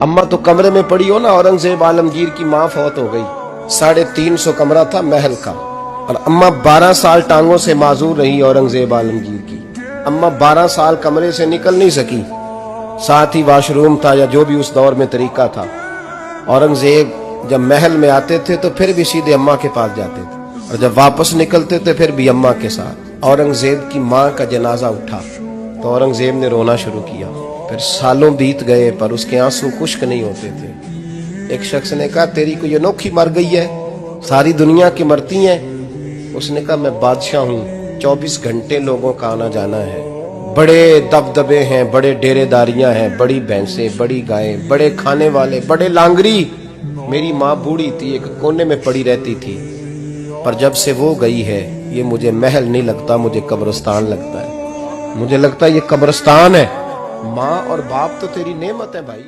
अम्मा तो कमरे में पड़ी हो ना, औरंगजेब आलमगीर की माँ फौत हो गई। 350 कमरा था महल का, और अम्मा 12 साल टांगों से माजूर रही औरंगजेब आलमगीर की। अम्मा 12 साल कमरे से निकल नहीं सकी, साथ ही वॉशरूम था या जो भी उस दौर में तरीका था। औरंगजेब जब महल में आते थे तो फिर भी सीधे अम्मा के पास जाते थे, और जब वापस निकलते थे फिर भी अम्मा के साथ। औरंगजेब की माँ का जनाजा उठा तो औरंगजेब ने रोना शुरू किया। फिर सालों बीत गए पर उसके आंसू खुश्क नहीं होते थे। एक शख्स ने कहा, तेरी कोई अनोखी मर गई है, सारी दुनिया की मरती हैं। उसने कहा, मैं बादशाह हूँ, 24 घंटे लोगों का आना जाना है, बड़े दबदबे हैं, बड़े डेरेदारियां हैं, बड़ी भैंसें, बड़ी गायें, बड़े खाने वाले, बड़े लांगरी। मेरी माँ बूढ़ी थी, एक कोने में पड़ी रहती थी, पर जब से वो गई है ये मुझे महल नहीं लगता, मुझे कब्रिस्तान लगता है। मुझे लगता है ये कब्रिस्तान है। माँ और बाप तो तेरी नेमत है भाई।